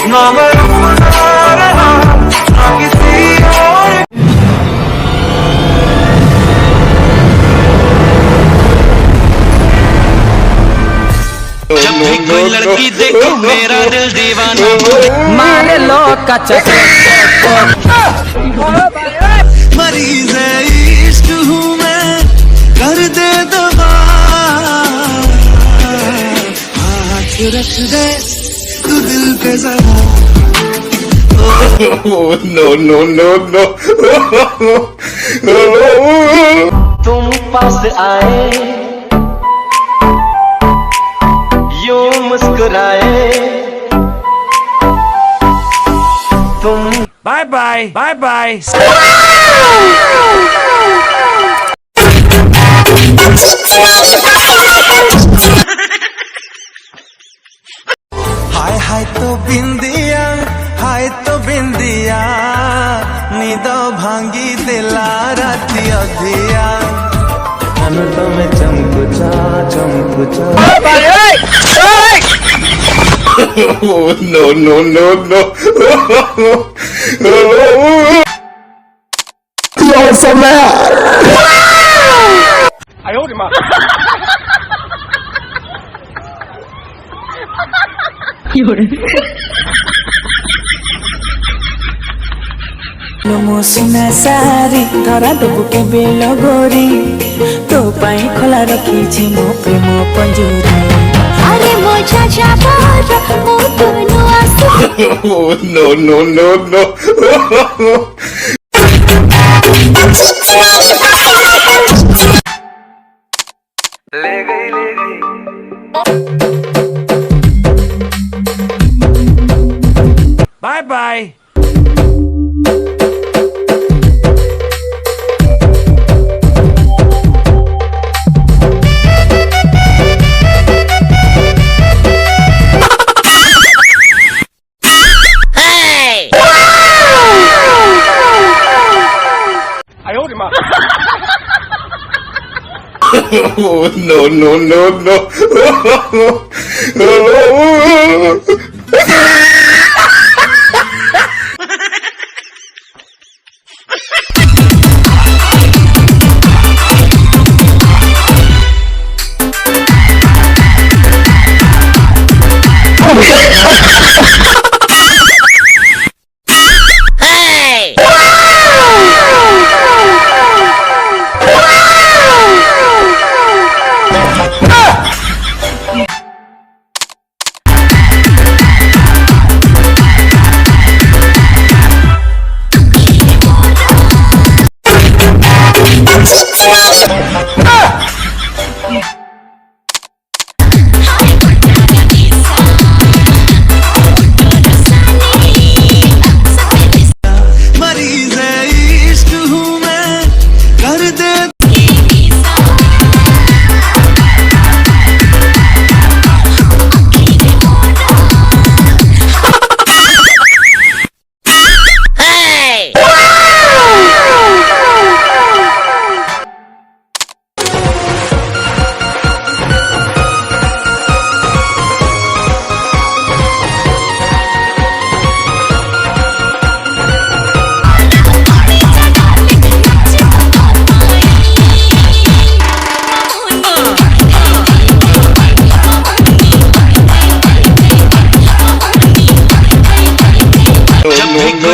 ना मैं अपना रहा ना किसी और। जब भी कोई लड़की देखो मेरा दिल दीवाना मारे लो कच्चा मरीज इश्क हूँ मैं कर दे दवा हाथ रख दे तू दिल पे जरा। No, no, no, no. तुम पास आए यूं मुस्कुराए तुम। Bye bye bye bye. Hi hi तो बिंदिया नींद भांगी दिला राती अधिया तो मैं चमकुचा। No, no, no, no. You're so mad. I owed him up. Mosina सारी धरा दबु के बेल गोरी तो पाई खोला रखी मो प्रेम पंजूरी। अरे मो चाचा बार मो दोनों आसु। No, no, no, no. ले गई bye bye. No, no, no, no.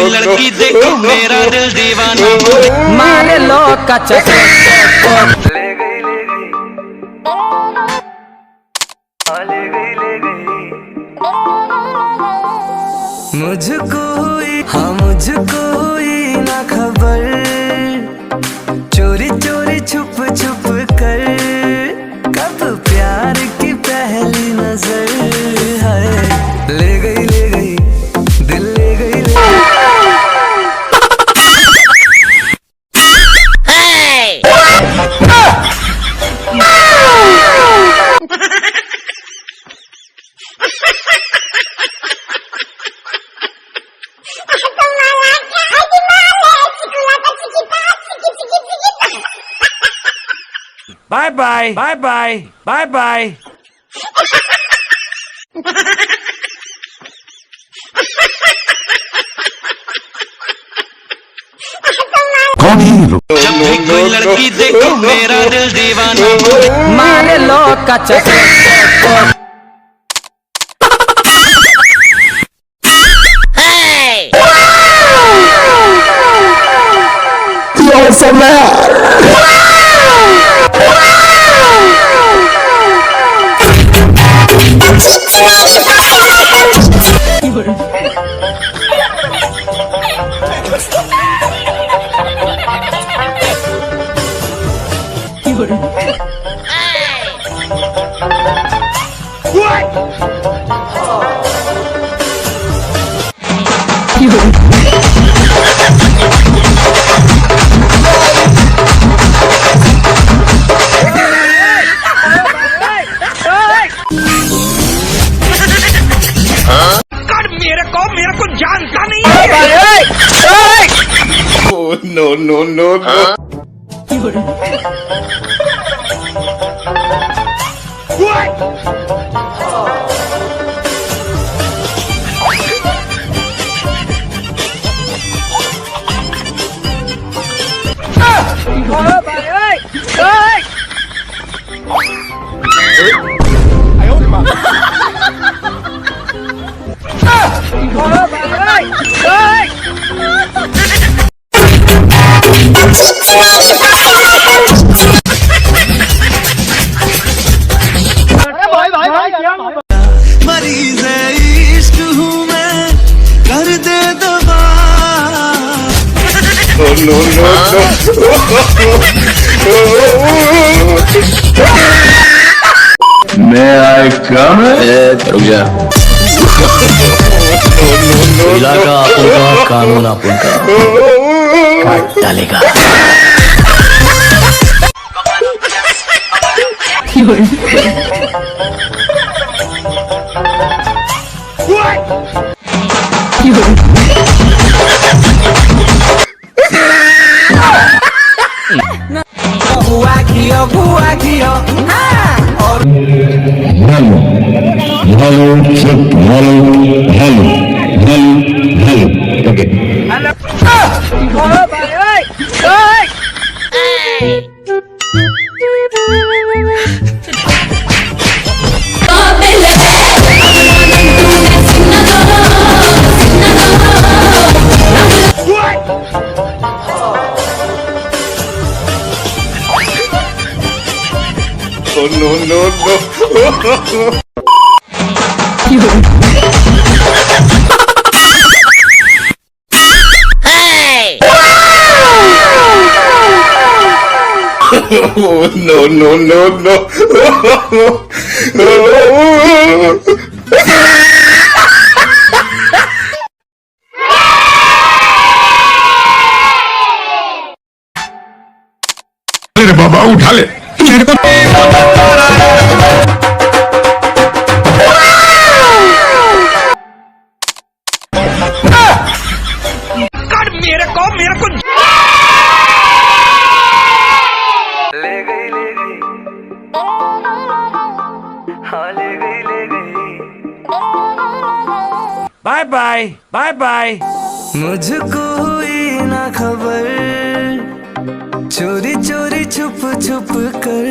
लड़की देखो मेरा दिल दीवाना मारे लो कच्चा मुझको हाँ मुझको ना खबर चोरी चोरी छुप छुप कर कब प्यार की पहली नजर है ले गई दिल ले गई Bye bye. Bye bye. Bye bye. कौन है ये लोग? जब भी कोई लड़की देखो मेरा दिल दीवाना हो। मारे लो कचक मेरे को जानता नहीं। Oh, no, no, no, no. मरीज इश्क हूँ मैं, कर दे दवा। Oh, no, no, no. May I come? रुक जा। इलाका अपन का, कानून अपन का, काट डालेगा। Oh, no, no, no. Oh, no, no, no, no. अरे बाबा उठा ले मेरे को। मेरे को ले गई हाँ ले गई। Bye bye bye bye. मुझको हुई ना खबर, चोरी चोरी छुप छुप कर